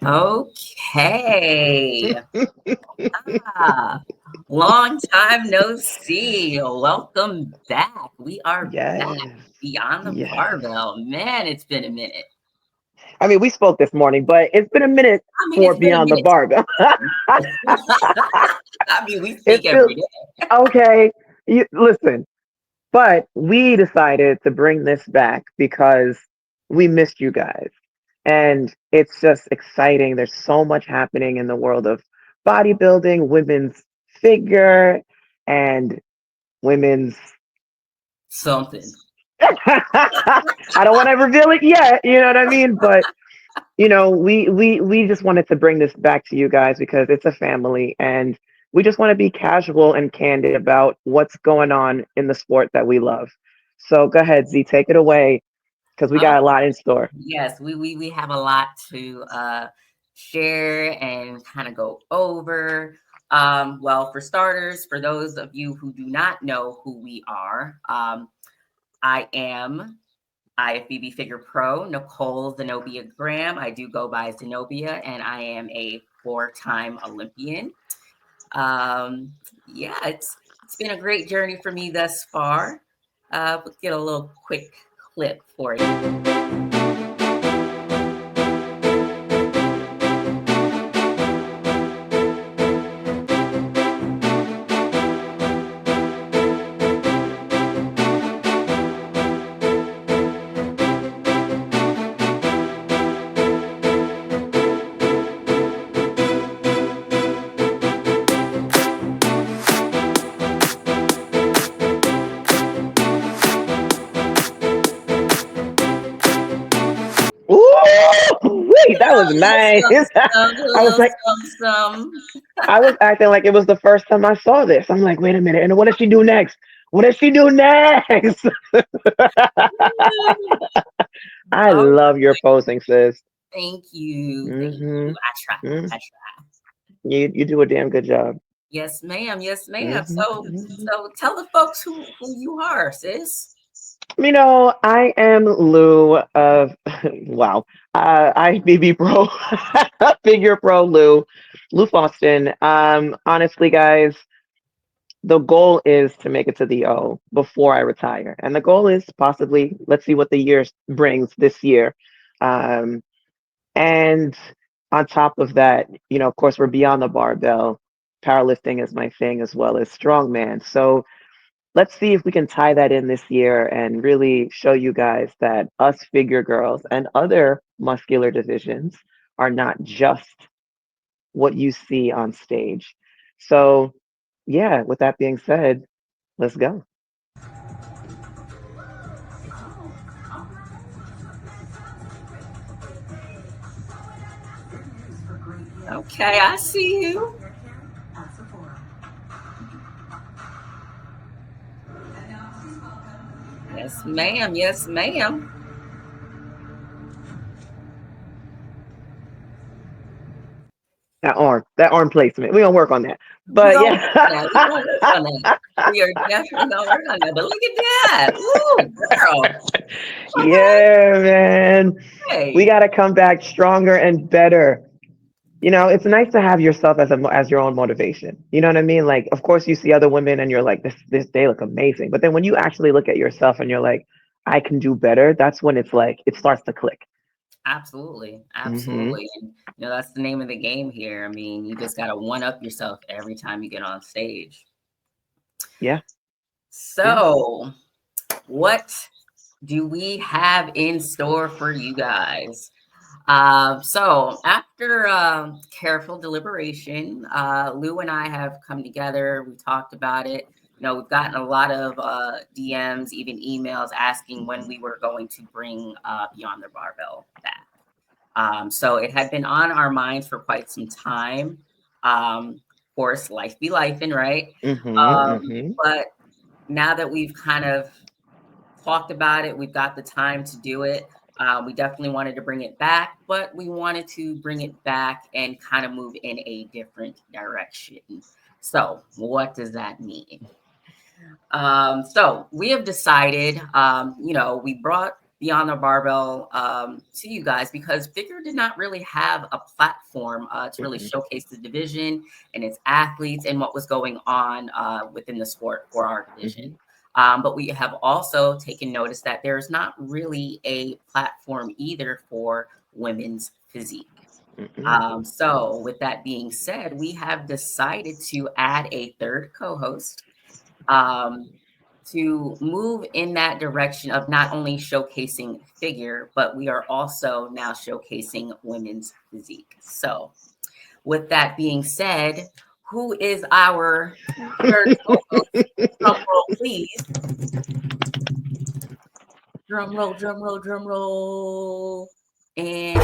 Okay. Ah, long time no see. Welcome back. We are back. Yes. Beyond the Yes. Barbell. Man, it's been a minute. I mean, we spoke this morning, but it's been a minute I mean, for it's been a Beyond the minute. Barbell. I mean, we It speak feels every day. okay. Listen, but we decided to bring this back because we missed you guys. And it's just exciting. There's so much happening in the world of bodybuilding, women's figure, and women's Something. I don't want to reveal it yet, you know what I mean? But we just wanted to bring this back to you guys because it's a family and we just want to be casual and candid about what's going on in the sport that we love. So go ahead, Z, take it away because we got a lot in store. Yes, we have a lot to share and kind of go over. Well, for starters, for those of you who do not know who we are, I am IFBB Figure Pro, Nicole Zenobia Graham. I do go by Zenobia, and I am a four-time Olympian. Yeah, it's been a great journey for me thus far. Let's get a little quick clip for you. Ooh, wait, that was nice. A I was little like, some. I was acting like it was the first time I saw this. I'm like, wait a minute, and what does she do next? What does she do next? I Oh, love your posing, sis. thank you, thank you. Hmm. I try, I try. You do a damn good job. Yes, ma'am. Yes, ma'am. Hmm. So tell the folks who you are, sis. I am Lou of wow, IBB Pro, Figure Pro Lou Faustin. Honestly, guys, the goal is to make it to the O before I retire, and the goal is possibly let's see what the year brings this year. Um, and on top of that, of course, we're beyond the barbell. Powerlifting is my thing as well as strongman. So let's see if we can tie that in this year and really show you guys that us figure girls and other muscular divisions are not just what you see on stage. So, yeah, with that being said, let's go. Okay, I see you. Yes, ma'am. Yes, ma'am. That arm placement. We're gonna work on that. We But gonna work on yeah. that. We gonna work on that. We are definitely gonna work on that. But look at that. Ooh, girl. Yeah, man. We Hey. got to come back stronger and better. It's nice to have yourself as your own motivation. You know what I mean? Like, of course, you see other women and you're like, this they look amazing. But then when you actually look at yourself and you're like, I can do better. That's when it's like it starts to click. Absolutely. Hmm. Absolutely. And that's the name of the game here. I mean, you just gotta one up yourself every time you get on stage. Yeah, yeah. So, what do we have in store for you guys? So after careful deliberation, Lou and I have come together. We talked about it. We've gotten a lot of DMs, even emails asking when we were going to bring Beyond the Barbell back. So it had been on our minds for quite some time. Of course, life be lifing, right? Hmm. Hmm. But now that we've kind of talked about it, we've got the time to do it. We definitely wanted to bring it back, but we wanted to bring it back and kind of move in a different direction. So, what does that mean? So we have decided, we brought Beyond the Barbell to you guys, because Figure did not really have a platform to really showcase the division and its athletes and what was going on within the sport for our division. But we have also taken notice that there's not really a platform either for women's physique. So with that being said, we have decided to add a third co-host to move in that direction of not only showcasing Figure, but we are also now showcasing women's physique. So with that being said, who is our third co-host? Drum roll, please. Drum roll, drum roll, drum roll. And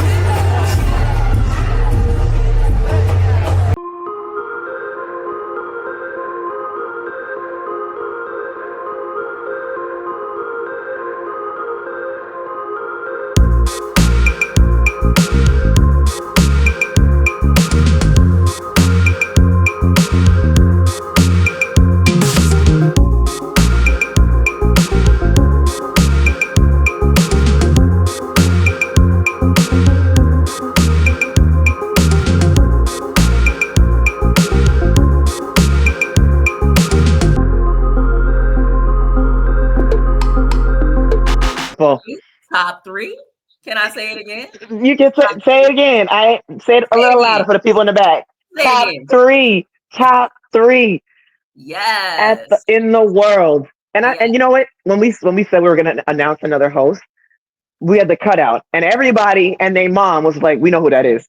top three. Can I say it again? You can say it again. I say it a little louder for the people in the back. Top three. Top three. Yes. In the world. And you know what? When we said we were going to announce another host, we had the cutout, and everybody and their mom was like, "We know who that is."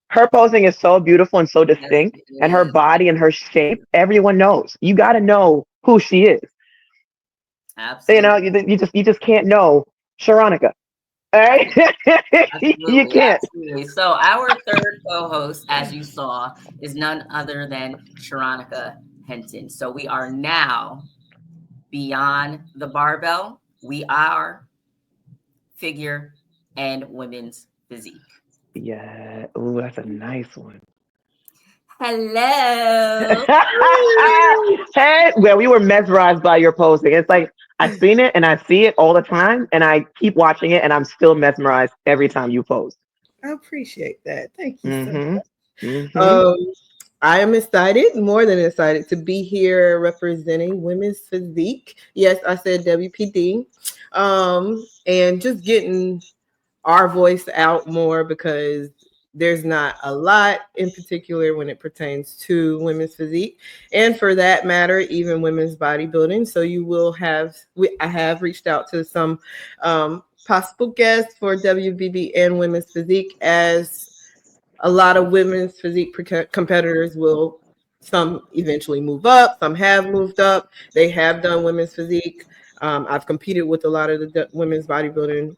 Her posing is so beautiful and so distinct, and her body and her shape. Everyone knows. You got to know who she is. Absolutely. You know, you just can't know Sharonica. All right? You can't. Absolutely. So our third co-host, as you saw, is none other than Sharonica Henton. So we are now Beyond the Barbell. We are Figure and Women's Physique. Yeah. Ooh, that's a nice one. Hello. Hey, well, we were mesmerized by your posting. It's like I've seen it and I see it all the time, and I keep watching it, and I'm still mesmerized every time you post. I appreciate that. Thank you so much. I am excited, more than excited, to be here representing Women's Physique. Yes, I said WPD. And just getting our voice out more, because there's not a lot in particular when it pertains to women's physique, and for that matter, even women's bodybuilding. So you will have, I have reached out to some possible guests for WBB and women's physique, as a lot of women's physique competitors will, some eventually move up, some have moved up, they have done women's physique. I've competed with a lot of the women's bodybuilding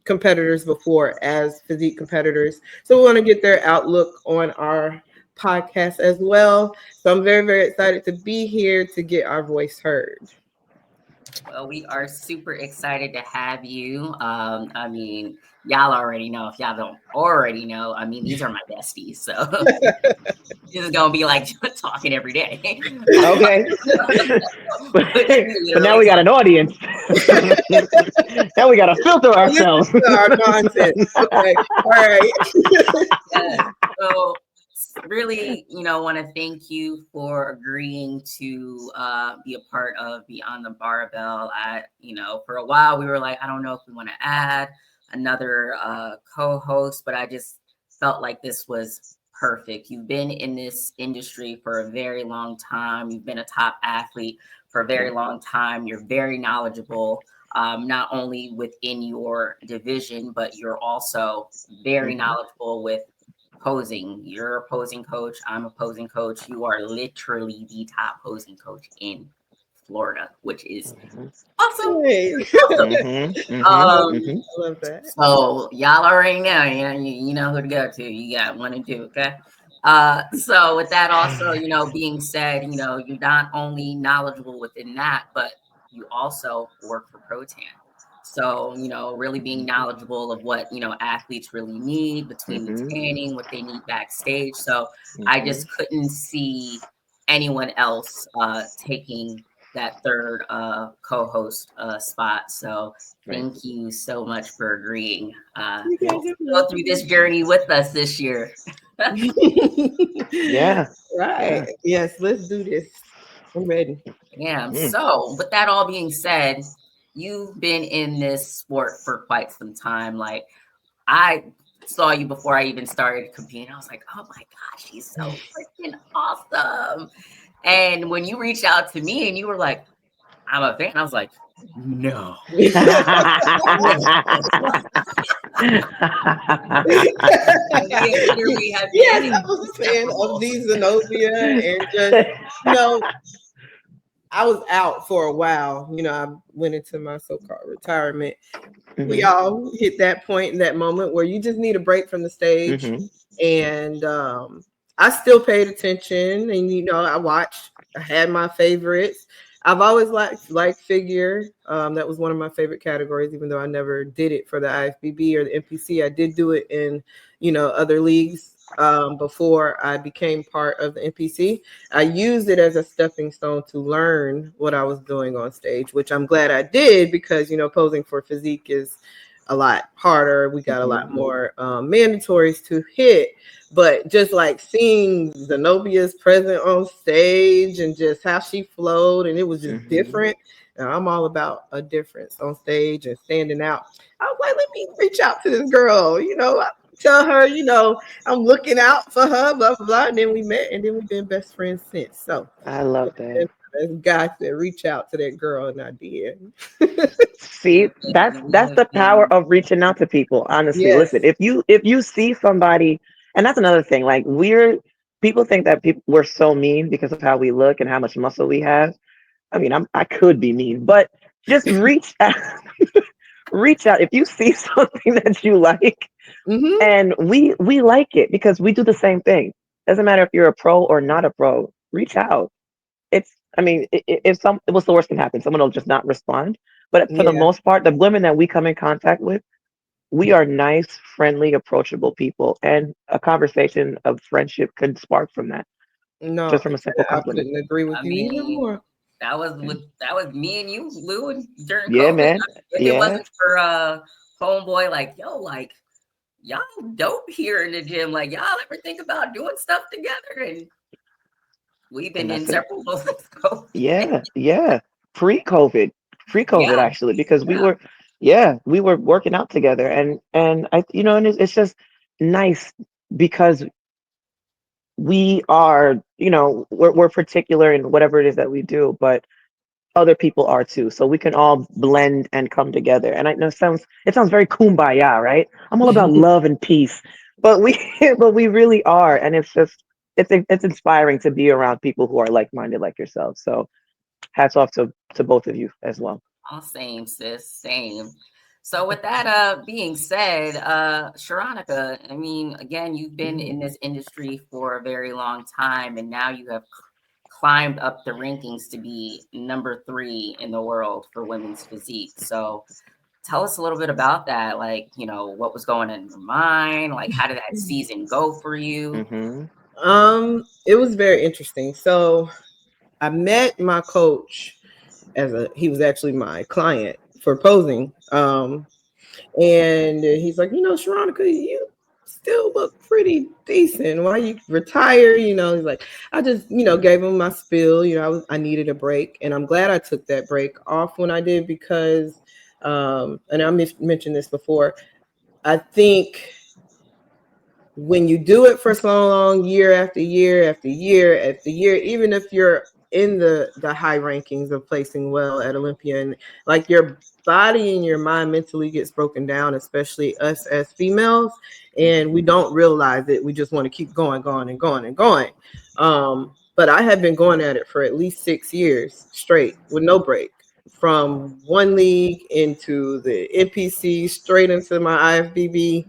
competitors before as physique competitors. So we want to get their outlook on our podcast as well. So I'm very, very excited to be here to get our voice heard. Well, we are super excited to have you. I mean, y'all already know. If y'all don't already know, I mean, these are my besties. So this is going to be like talking every day. Okay. But now we got an audience. Now we got to filter ourselves. Our content. Okay. All right. Yeah. So really, want to thank you for agreeing to be a part of Beyond the Barbell. For a while we were like, I don't know if we want to add another co-host, but I just felt like this was perfect. You've been in this industry for a very long time. You've been a top athlete for a very long time. You're very knowledgeable, not only within your division, but you're also very knowledgeable with posing. You're a posing coach. I'm a posing coach. You are literally the top posing coach in Florida, which is awesome. I love that. So y'all already know, you know who to go to. You got 1 and 2, okay? So with that also, being said, you're not only knowledgeable within that, but you also work for Protan. So, really being knowledgeable of what, athletes really need between the tanning, what they need backstage. So I just couldn't see anyone else taking that third co-host spot. So Right. thank you so much for agreeing You Yeah. guys to are go through this journey with us this year. Yeah. Right. Yes, let's do this. I'm ready. Yeah. Mm. So with that all being said, you've been in this sport for quite some time. Like I saw you before I even started competing. I was like, oh my gosh, she's so freaking awesome. And when you reached out to me and you were like, I'm a fan, I was like, no. We have Yes, been I was a fan of inseparable. these Zenobia and just, you know, I was out for a while. I went into my so-called retirement. We Mhm, all hit that point in that moment where you just need a break from the stage. mhm, And I still paid attention, and I watched. I had my favorites. I've always liked figure. That was one of my favorite categories, even though I never did it for the IFBB or the NPC. I did do it in other leagues before I became part of the NPC. I used it as a stepping stone to learn what I was doing on stage, which I'm glad I did, because posing for Physique is a lot harder. We got a lot mhm, more mandatories to hit, but just like seeing Zenobia's present on stage and just how she flowed, and it was just mhm. different. And I'm all about a difference on stage and standing out. I was like, let me reach out to this girl, tell her, I'm looking out for her, blah, blah, blah. And then we met, and then we've been best friends since. So I love that. this guy said, reach out to that girl, and I did. See, We that's have the power been, of reaching out to people. Honestly, Yes. listen, if you see somebody, and that's another thing. Like people think that we're so mean because of how we look and how much muscle we have. I mean, I could be mean, but just reach out, reach out if you see something that you like, Mm-hmm. and we like it because we do the same thing. Doesn't matter if you're a pro or not a pro. Reach out. I mean, if what's the worst can happen? Someone will just not respond. But for the Yeah. most part, the women that we come in contact with, we are nice, friendly, approachable people, and a conversation of friendship could spark from that, No, just from a simple I compliment. couldn't agree with I you even mean, more. Yeah, that was me and you, Lou, during yeah, COVID. man. If it Yeah, wasn't for homeboy, like, yo, like y'all dope here in the gym. Like, y'all ever think about doing stuff together? And we've and been that's it. inseparable since COVID. Yeah, yeah. Pre-COVID, pre-COVID Yeah, actually, because yeah. we were working out together, and and it's just nice because we are, we're particular in whatever it is that we do, but other people are too. So we can all blend and come together. And I know it sounds very kumbaya, right? I'm all about love and peace, but we but we really are, and it's inspiring to be around people who are like-minded like yourself. So hats off to both of you as well. All same, sis, same. So with that being said, Sharonica, I mean, again, you've been in this industry for a very long time, and now you have climbed up the rankings to be number 3 in the world for women's physique. So tell us a little bit about that. Like, what was going on in your mind? Like, how did that season go for you? Hmm. It was very interesting. So I met my coach he was actually my client for posing. And he's like, Sharonica, you still look pretty decent. Why you retire? He's like, I just, gave him my spill. I needed a break, and I'm glad I took that break off when I did, because, and I mentioned this before, I think when you do it for so long, year after year after year after year, even if you're in the high rankings of placing well at Olympia, and like your body and your mind mentally gets broken down, especially us as females, and we don't realize it. We just want to keep going, going, and going and going. But I have been going at it for at least 6 years straight with no break, from one league into the NPC, straight into my IFBB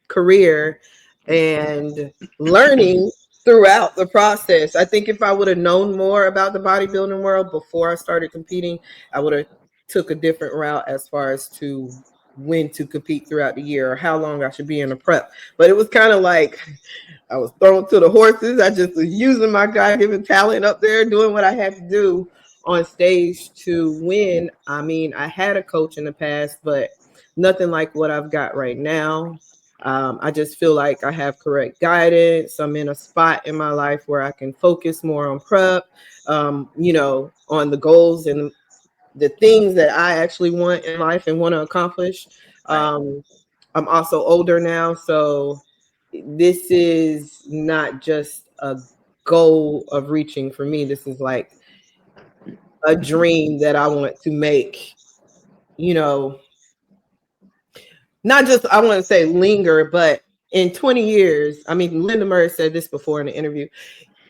career, and learning throughout the process. I think if I would have known more about the bodybuilding world before I started competing, I would have took a different route as far as to when to compete throughout the year or how long I should be in a prep. But it was kind of like I was thrown to the horses. I just was using my God-given talent up there, doing what I had to do. on stage to win. I mean, I had a coach in the past, but nothing like what I've got right now. I just feel like I have correct guidance. I'm in a spot in my life where I can focus more on prep, on the goals and the things that I actually want in life and want to accomplish. I'm also older now, so this is not just a goal of reaching for me. This is like a dream that I want to make, not just, I want to say linger, but in 20 years, I mean, Linda Murray said this before in the interview.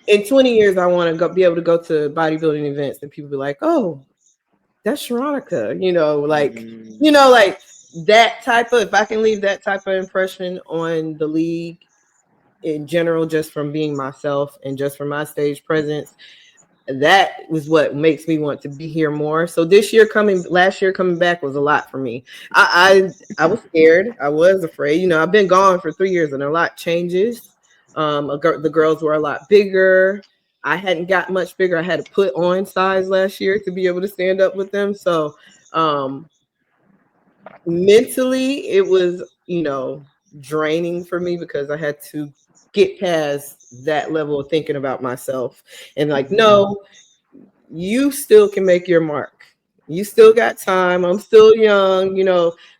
In 20 years, I want to be able to go to bodybuilding events and people be like, oh, that's Sharonica, like that type of, if I can leave that type of impression on the league in general, just from being myself and just from my stage presence, that was what makes me want to be here more. So last year coming back was a lot for me. I was scared. I was afraid. I've been gone for 3 years and a lot changes. The girls were a lot bigger. I hadn't got much bigger. I had to put on size last year to be able to stand up with them. So mentally it was, draining for me because I had to get past that level of thinking about myself and like, no, you still can make your mark. You still got time. I'm still young,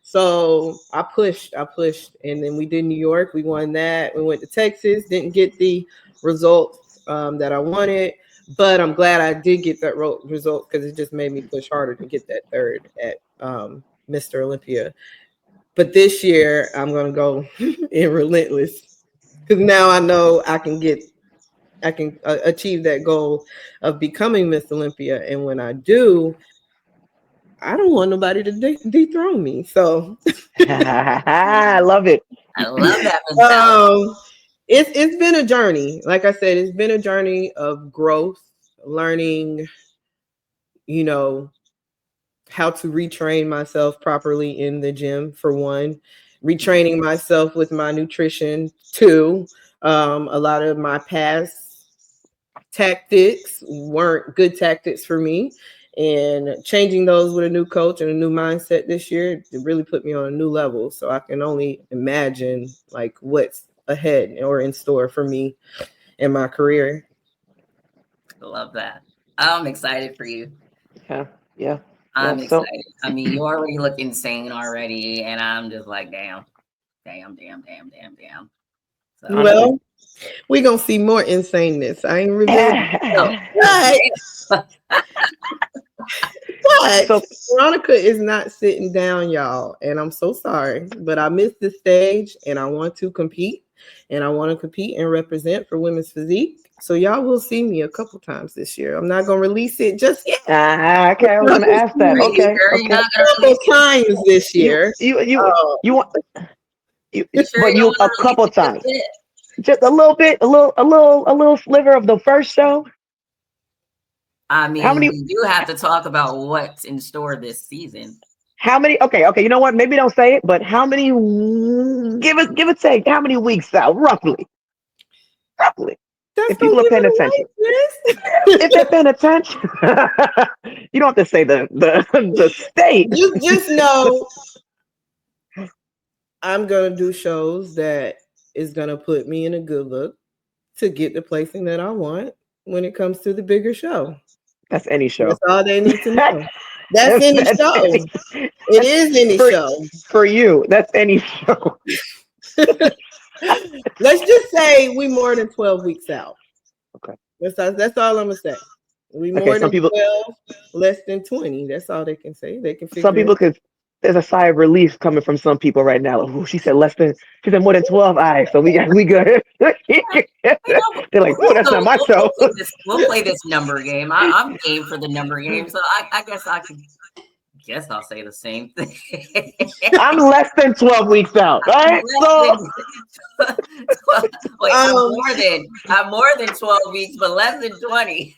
So I pushed, and then we did New York. We won that. We went to Texas. Didn't get the results that I wanted, but I'm glad I did get that result because it just made me push harder to get that third at Mr. Olympia. But this year I'm gonna go in relentless because now I know I can achieve that goal of becoming Miss Olympia. And when I do, I don't want nobody to dethrone me. So I love it. I love that. It's been a journey. Like I said, it's been a journey of growth, learning, how to retrain myself properly in the gym, for one, retraining myself with my nutrition, two. A lot of my past tactics weren't good tactics for me, and changing those with a new coach and a new mindset this year, it really put me on a new level. So I can only imagine like what's ahead or in store for me in my career. I love that. I'm excited for you. Yeah. I'm excited. I mean, you already look insane already, and I'm just like, damn. So, well, we're gonna see more insaneness. I ain't revealing. But Veronica is not sitting down, y'all, and I'm so sorry, but I missed the stage, and I want to compete, and I want to compete and represent for women's physique. So y'all will see me a couple times this year. I'm not gonna release it just yet. Okay, I was gonna ask that. Okay. A couple times this year. You want but you a couple times. Just a little bit, a little sliver of the first show. I mean, we do have to talk about what's in store this season. How many? Okay. You know what? Maybe don't say it, but how many? Give it take. How many weeks out, roughly? If people are paying attention, if they're paying attention, you don't have to say the state. You just know I'm gonna do shows that is gonna put me in a good look to get the placing that I want when it comes to the bigger show. That's any show. That's all they need to know. That's any show. It is any show. For you, that's any show. Let's just say we more than 12 weeks out. Okay. That's all I'm gonna say. We more than 12, less than 20. That's all they can say. They can figure some people could. There's a sigh of relief coming from some people right now. Oh, she said more than 12. So we good. They're like, oh, that's not my show. We'll play this number game. I'm game for the number game, so I guess I'll say the same thing. I'm less than 12 weeks out, right? I'm more than 12 weeks, but less than 20.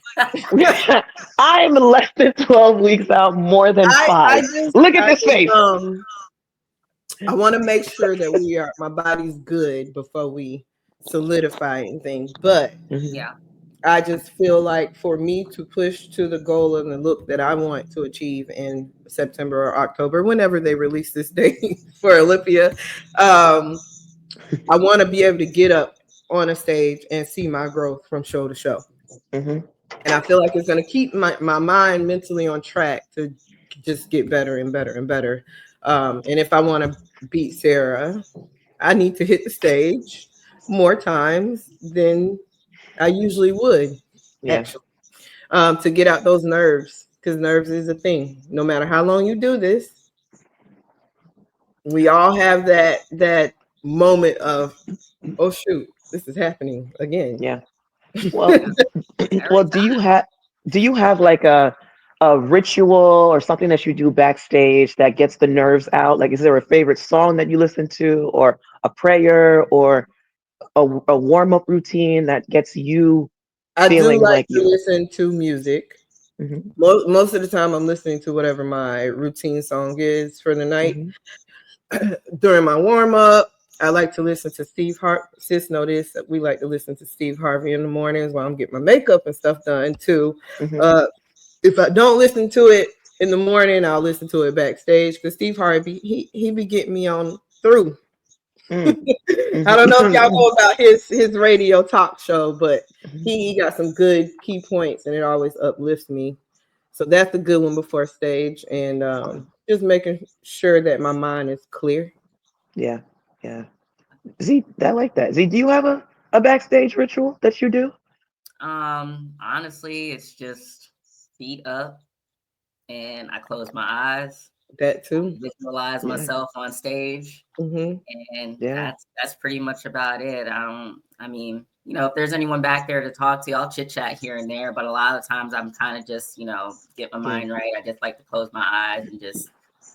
I'm less than 12 weeks out, more than 5. Look at this face. I want to make sure that my body's good before we solidify anything. But yeah, I just feel like for me to push to the goal and the look that I want to achieve in September or October, whenever they release this date for Olympia, I want to be able to get up on a stage and see my growth from show to show. Mm-hmm. And I feel like it's going to keep my mind mentally on track to just get better and better and better. And if I want to beat Sarah, I need to hit the stage more times than I usually would, Yeah. actually, to get out those nerves, because nerves is a thing. No matter how long you do this, we all have that moment of, oh shoot, this is happening again. Yeah. Well, Every well, do you have like a ritual or something that you do backstage that gets the nerves out? Like, is there a favorite song that you listen to, or a prayer, or a warm up routine that gets you I do feeling like like to you? listen to music. Hmm. Most of the time, I'm listening to whatever my routine song is for the night. Hmm. During my warm up, I like to listen to Steve Harvey. Sis, notice that we like to listen to Steve Harvey in the mornings while I'm getting my makeup and stuff done too. Hmm. Uh, if I don't listen to it in the morning, I'll listen to it backstage because Steve Harvey, he be getting me on through. Mm. I don't know if y'all Hmm. know about his radio talk show, but he got some good key points and it always uplifts me. So that's a good one before stage, and just making sure that my mind is clear. Yeah, yeah. Z, I like that. Z, do you have a backstage ritual that you do? Honestly, it's just feet up and I close my eyes, That too. visualize Yeah, myself on stage, Hmm. and yeah. that's pretty much about it. I mean, if there's anyone back there to talk to, I'll chit chat here and there, but a lot of times I'm kind of just, get my Yeah. mind right. I just like to close my eyes and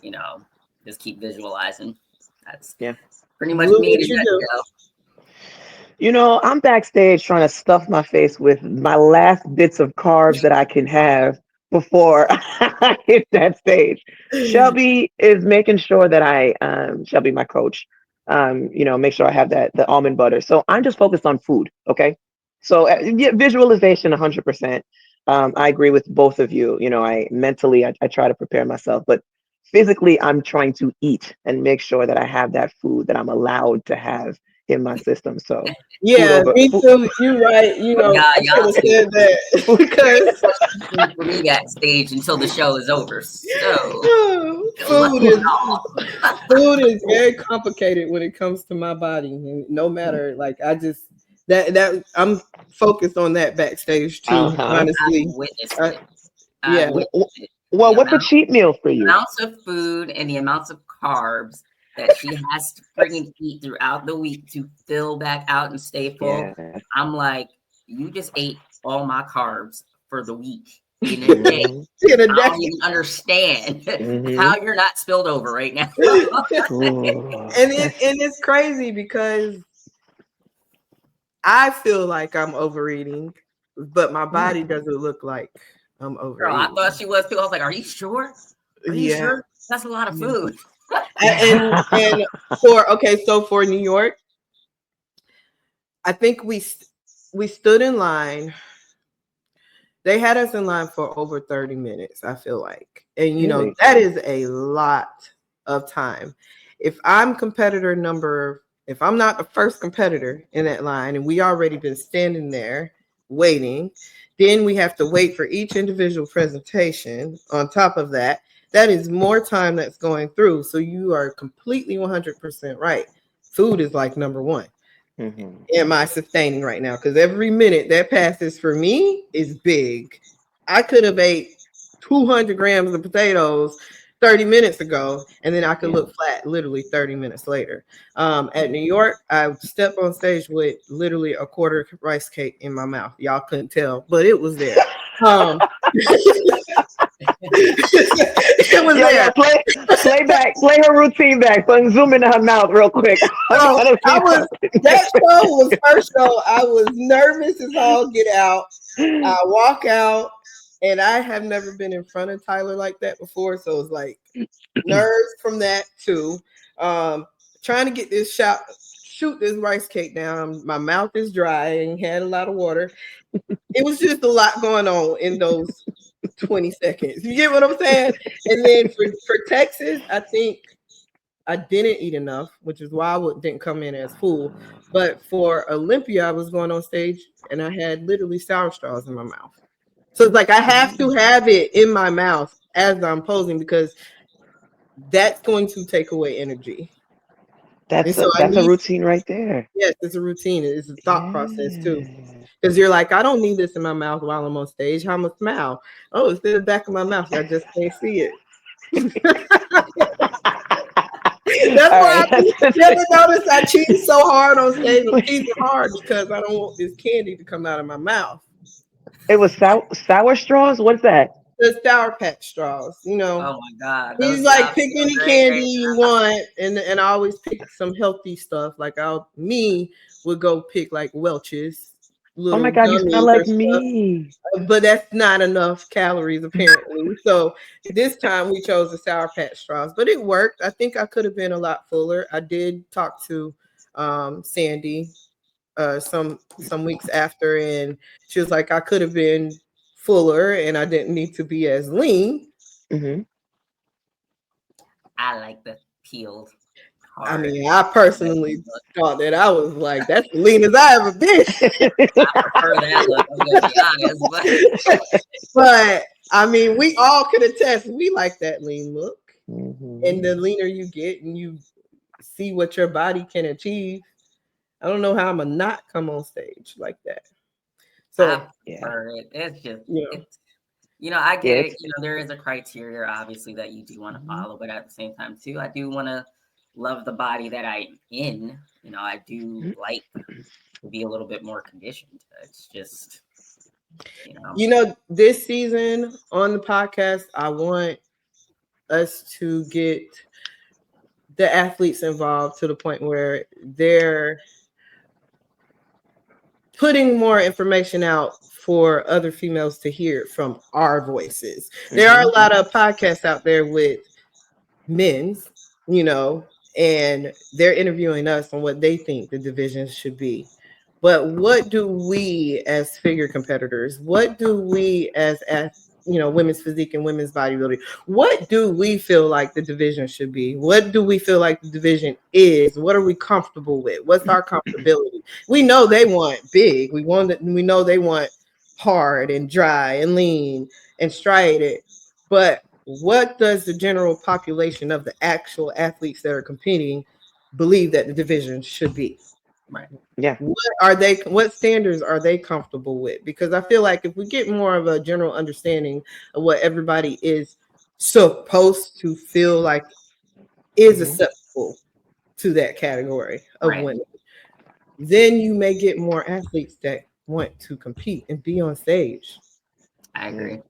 you know, just keep visualizing. That's Yeah. pretty much Blue, me in what a you do? nutshell. I'm backstage trying to stuff my face with my last bits of carbs that I can have before I hit that stage. Shelby is making sure that Shelby, my coach, make sure I have the almond butter. So I'm just focused on food. Okay. So yeah, visualization, 100%. I agree with both of you. I mentally, I try to prepare myself, but physically, I'm trying to eat and make sure that I have that food that I'm allowed to have in my system. So food Yeah, over me food. too. You're right. Yeah, I should y'all have too. said that There's because no food for me backstage until the show is over. So let food me is know. food is very complicated when it comes to my body. And no matter, like, I just that I'm focused on that backstage too. Uh-huh. I've Honestly, witnessed I, it. I've yeah, witnessed it. Well, what's a cheat meal for you? Amounts of food and the amounts of carbs that she has to freaking eat throughout the week to fill back out and stay full. Yeah. I'm like, you just ate all my carbs for the week in a day. Hmm. in a I day. don't even understand Hmm. how you're not spilled over right now. And it's crazy because I feel like I'm overeating, but my body doesn't look like I'm Girl, I thought overeating. she was too. I was like, are you sure? Are you Yeah. sure? That's a lot of Yeah. food. And for okay, so for New York, I think we stood in line. They had us in line for over 30 minutes, I feel like. And Really? that is a lot of time. If I'm not the first competitor in that line and we already been standing there waiting, then we have to wait for each individual presentation. On top of that, that is more time that's going through. So you are completely 100% right. Food is like number one. Hmm. Am I sustaining right now? Because every minute that passes for me is big. I could have ate 200 grams of potatoes 30 minutes ago, and then I could Yeah. look flat literally 30 minutes later. At New York, I stepped on stage with literally a quarter rice cake in my mouth. Y'all couldn't tell, but it was there. Um, it was Yo, there. play her routine back. So I'm zoom into her mouth real quick. I So gotta I see was that show was first show. I was nervous as all get out. something. I walk out, and I have never been in front of Tyler like that before. So it's like nerves from that too. Um, Trying to get this shoot this rice cake down. My mouth is dry and had a lot of water. It was just a lot going on in those 20 seconds. You get what I'm saying? And then for Texas, I think I didn't eat enough, which is why I didn't come in as full. But for Olympia, I was going on stage and I had literally sour straws in my mouth. So it's like I have to have it in my mouth as I'm posing because that's going to take away energy. That's a routine right there. Yes, it's a routine. It's a thought process too. Because you're like, I don't need this in my mouth while I'm on stage. How much smile? Oh, it's in the back of my mouth. I just can't see it. That's why I never noticed I cheat so hard on stage. I'm cheating hard because I don't want this candy to come out of my mouth. It was sour straws. What's that? The Sour Patch straws, you know. Oh my God. He's like, pick any candy you want, and I always pick some healthy stuff. Like me would go pick like Welch's. Oh my God, you sound like me. But that's not enough calories apparently. So this time we chose the Sour Patch straws, but it worked. I think I could have been a lot fuller. I did talk to Sandy some weeks after, and she was like, I could have been fuller and I didn't need to be as lean. Mm-hmm. I like the peeled. I mean, I personally thought that I was like, that's the leanest I ever been. I prefer that look, I'm gonna be honest. But I mean, we all could attest, we like that lean look. Mm-hmm. And the leaner you get and you see what your body can achieve, I don't know how I'm gonna not come on stage like that. So it's just I get it. There is a criteria obviously that you do want to follow, but at the same time too, I do want to love the body that I'm in. I do like to be a little bit more conditioned. It's just this season on the podcast, I want us to get the athletes involved to the point where they're putting more information out for other females to hear from our voices. There are a lot of podcasts out there with men's, and they're interviewing us on what they think the divisions should be. But what do we as figure competitors, what do we as women's physique and women's bodybuilding, what do we feel like the division should be? What do we feel like the division is? What are we comfortable with? What's our comfortability? We know they want big. We know they want hard and dry and lean and striated. But what does the general population of the actual athletes that are competing believe that the division should be? Right. Yeah. What standards are they comfortable with? Because I feel like if we get more of a general understanding of what everybody is supposed to feel like is acceptable to that category of women, then you may get more athletes that want to compete and be on stage. I agree.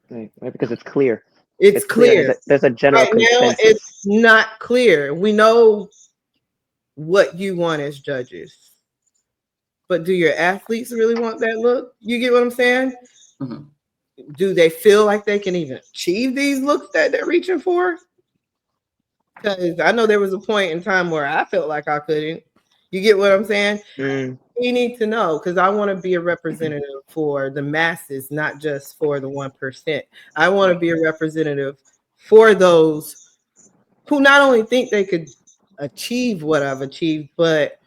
Right, because it's clear. It's clear. There's a general consensus. Now it's not clear. We know what you want as judges, but do your athletes really want that look? You get what I'm saying? Mm-hmm. Do they feel like they can even achieve these looks that they're reaching for? Because I know there was a point in time where I felt like I couldn't. You get what I'm saying? We need to know, because I want to be a representative for the masses, not just for the 1%. I want to be a representative for those who not only think they could achieve what I've achieved, but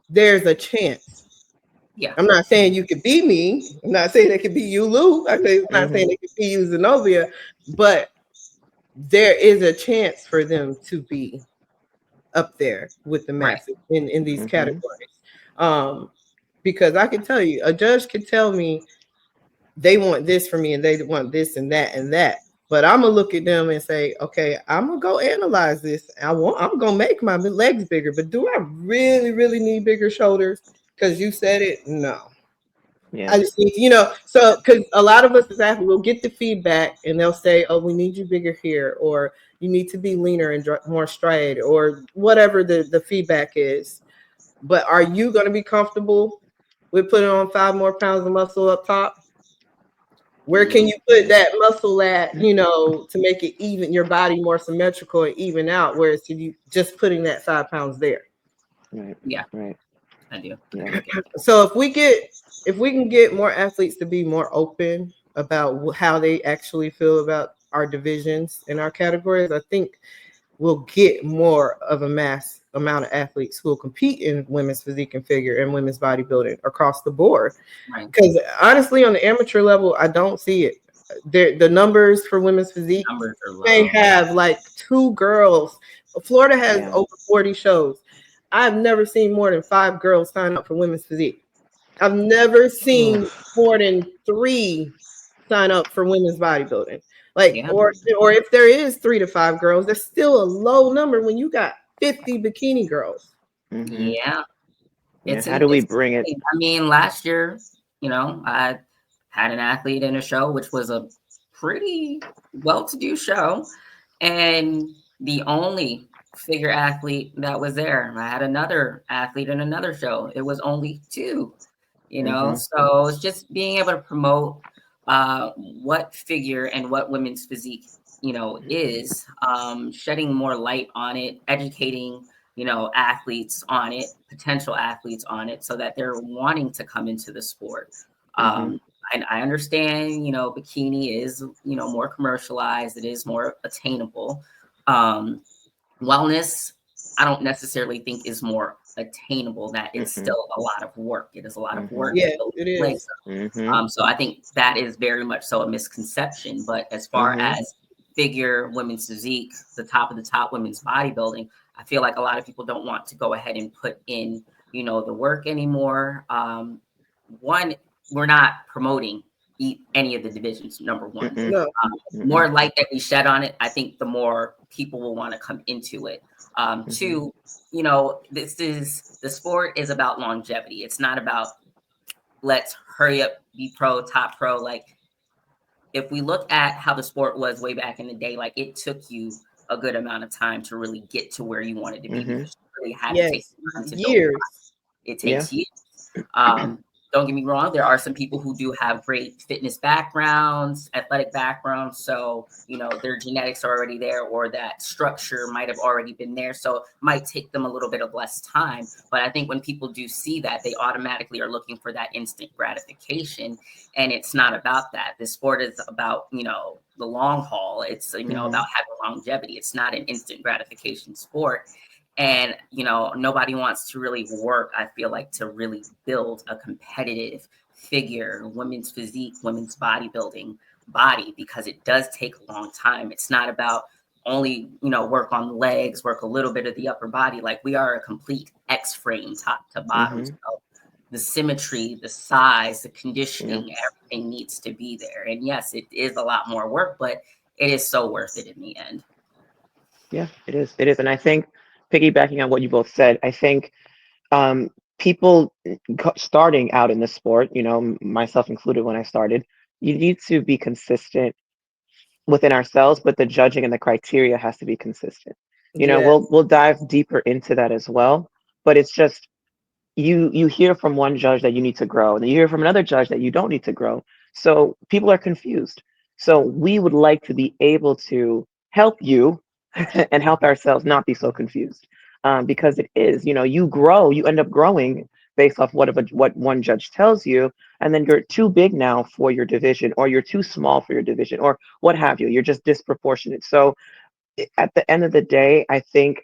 there's a chance. Yeah. I'm not saying you could be me. I'm not saying it could be you, Lou. I'm not saying it could be you, Zenobia, but there is a chance for them to be up there with the masses in these categories. Because I can tell you, a judge can tell me they want this for me and they want this and that and that. But I'm gonna look at them and say, okay, I'm gonna go analyze this. I'm gonna make my legs bigger, but do I really, really need bigger shoulders? Because you said it, no. Yeah. I just need, so because a lot of us as athletes will get the feedback and they'll say, oh, we need you bigger here, or you need to be leaner and more striated, or whatever the feedback is. But are you going to be comfortable with putting on 5 more pounds of muscle up top? Where can you put that muscle at, to make it even, your body more symmetrical and even out, whereas you just putting that 5 pounds there? Right. Yeah, Right. I do. Yeah. So if we can get more athletes to be more open about how they actually feel about our divisions and our categories, I think we'll get more of a mass amount of athletes who will compete in women's physique and figure and women's bodybuilding across the board. Right. Because honestly, on the amateur level, I don't see it. The numbers for women's physique Numbers are may low. have like 2 girls. Florida has Yeah. over 40 shows. I've never seen more than 5 girls sign up for women's physique. I've never seen Oof. more than 3 sign up for women's bodybuilding. Like, Yeah. or if there is 3 to 5 girls, that's still a low number when you got 50 bikini girls. Mm-hmm. Yeah. Yeah. It's How do we it's bring it? insane. I mean, last year, I had an athlete in a show, which was a pretty well-to-do show, and the only figure athlete that was there. I had another athlete in another show. It was only two. Mm-hmm. So it's just being able to promote what figure and what women's physique, is, shedding more light on it, educating, athletes on it, potential athletes on it, so that they're wanting to come into the sport. Mm-hmm. I understand, bikini is, more commercialized, it is more attainable. Um, Wellness, I don't necessarily think is more attainable, that it's Mm-hmm. still a lot of work. It is a lot of Mm-hmm. work to Yeah, build it legs is. up. Mm-hmm. So I think that is very much so a misconception. But as far Mm-hmm. as figure, women's physique, the top women's bodybuilding, I feel like a lot of people don't want to go ahead and put in, the work anymore. One, we're not promoting any of the divisions, number one. Mm-mm. No. Mm-mm. More light that we shed on it, I think the more people will want to come into it. Mm-hmm. Two, the sport is about longevity. It's not about let's hurry up, be pro, top pro. Like, if we look at how the sport was way back in the day, like, it took you a good amount of time to really get to where you wanted to be, Mm-hmm. because you really had to take Yes. time to build the body. Years. It Yeah. takes years. Don't get me wrong, there are some people who do have great fitness backgrounds, athletic backgrounds. So, their genetics are already there, or that structure might have already been there. So it might take them a little bit of less time. But I think when people do see that, they automatically are looking for that instant gratification. And it's not about that. This sport is about, the long haul. It's, Mm-hmm. about having longevity. It's not an instant gratification sport. And, nobody wants to really work, I feel like, to really build a competitive figure, women's physique, women's bodybuilding body, because it does take a long time. It's not about only, work on the legs, work a little bit of the upper body. Like, we are a complete X frame top to bottom. Mm-hmm. So the symmetry, the size, the Yeah. conditioning, everything needs to be there. And yes, it is a lot more work, but it is so worth it in the end. Yeah. It is. It is. And I think, piggybacking on what you both said, I think um, people starting out in the sport, myself included when I started, you need to be consistent within ourselves, but the judging and the criteria has to be consistent. Yes. We'll dive deeper into that as well, but it's just you hear from one judge that you need to grow, and then you hear from another judge that you don't need to grow. So people are confused. So we would like to be able to help you and help ourselves not be so confused, because it is, you grow, you end up growing based off what one judge tells you, and then you're too big now for your division, or you're too small for your division, or what have you. You're just disproportionate. So at the end of the day, I think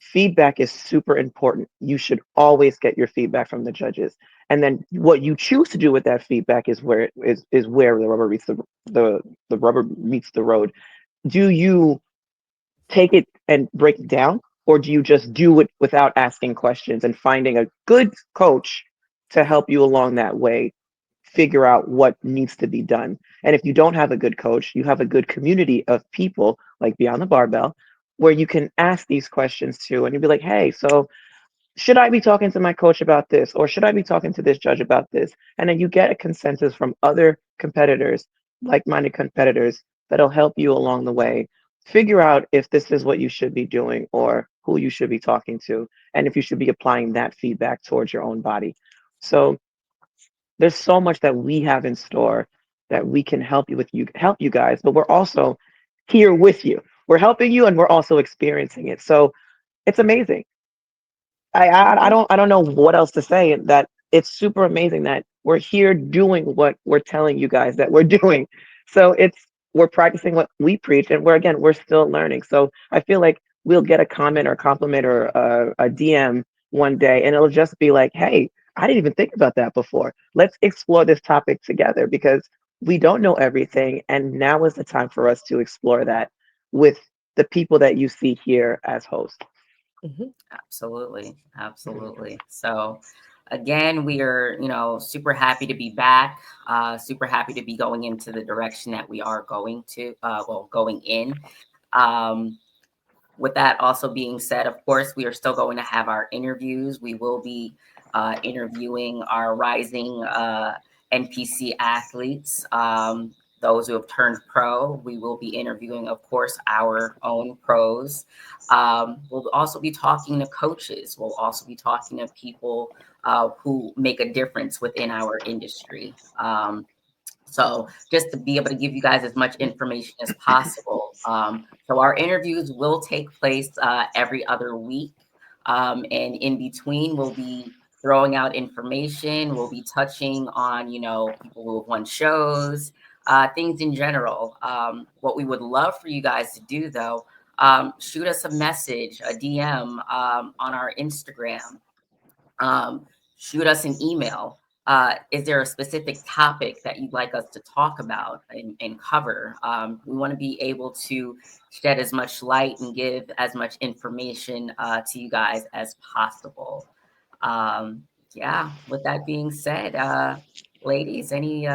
feedback is super important. You should always get your feedback from the judges, and then what you choose to do with that feedback is where the rubber meets the rubber meets the road. Do you take it and break it down, or do you just do it without asking questions and finding a good coach to help you along that way figure out what needs to be done? And if you don't have a good coach, you have a good community of people like Beyond the Barbell, where you can ask these questions to, and you'll be like, hey, so should I be talking to my coach about this, or should I be talking to this judge about this? And then you get a consensus from other competitors, like-minded competitors, that'll help you along the way figure out if this is what you should be doing, or who you should be talking to, and if you should be applying that feedback towards your own body. So there's so much that we have in store that we can help you guys, but we're also here with you. We're helping you, and we're also experiencing it. So it's amazing. I don't know what else to say. That it's super amazing that we're here doing what we're telling you guys that we're doing. So we're practicing what we preach, and we're still learning. So I feel like we'll get a comment or a compliment or a DM one day, and it'll just be like, "Hey, I didn't even think about that before. Let's explore this topic together because we don't know everything, and now is the time for us to explore that with the people that you see here as hosts." Mhm. Absolutely. Absolutely. So again, we are, super happy to be back. Super happy to be going into the direction that we are going in. Um, with that also being said, of course, we are still going to have our interviews. We will be interviewing our rising NPC athletes, those who have turned pro. We will be interviewing, of course, our own pros. We'll also be talking to coaches. We'll also be talking to people who make a difference within our industry. So just to be able to give you guys as much information as possible. So our interviews will take place every other week. And in between, we'll be throwing out information. We'll be touching on, people who have won shows, things in general. What we would love for you guys to do, though, shoot us a message, a DM on our Instagram. Shoot us an email. Is there a specific topic that you'd like us to talk about and cover? We want to be able to shed as much light and give as much information to you guys as possible. Yeah, with that being said, ladies, any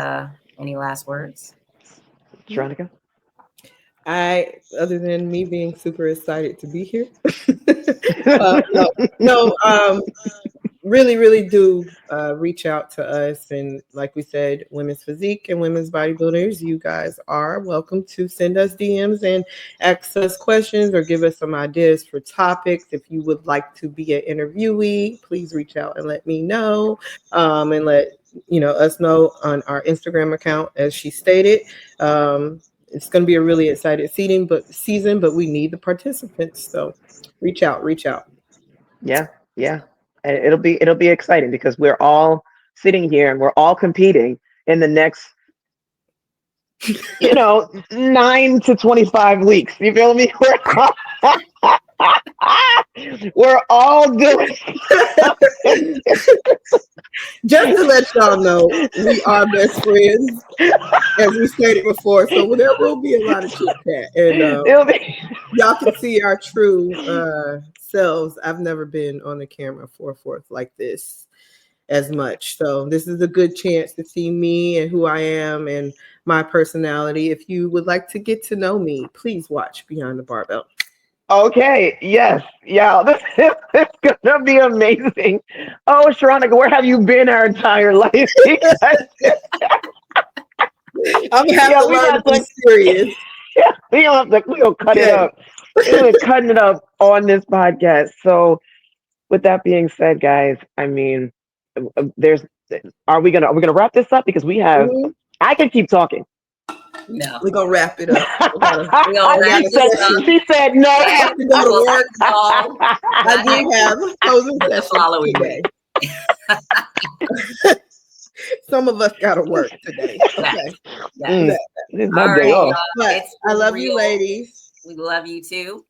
last words? Sharonica? Other than me being super excited to be here, no, no, really, really do reach out to us. And like we said, Women's Physique and Women's Bodybuilders, you guys are welcome to send us DMs and ask us questions or give us some ideas for topics. If you would like to be an interviewee, please reach out and let me know, and let us know on our Instagram account, as she stated. It's going to be a really excited season, but we need the participants. So reach out, reach out. Yeah, yeah. And it'll be exciting because we're all sitting here and we're all competing in the next 9 to 25 weeks. You feel me? We're all doing. Just to let y'all know, we are best friends, as we stated before. So there will be a lot of chit chat, and y'all can see our true selves. I've never been on the camera for like this as much, so this is a good chance to see me and who I am and my personality. If you would like to get to know me, please watch Beyond the Barbell. Okay, yes, yeah, this is gonna be amazing. Oh, Sharonica, where have you been our entire life? I'm gonna have to learn to be serious. Yeah, we gonna cut it up. We're cutting it up on this podcast. So, with that being said, guys, I mean, are we gonna wrap this up because we have? Mm-hmm. I can keep talking. No, we're gonna wrap it up. She said no. I have to go to work. I did have a closing session today. Some of us gotta work today. Okay. This is my day off. I love you, ladies. We love you too.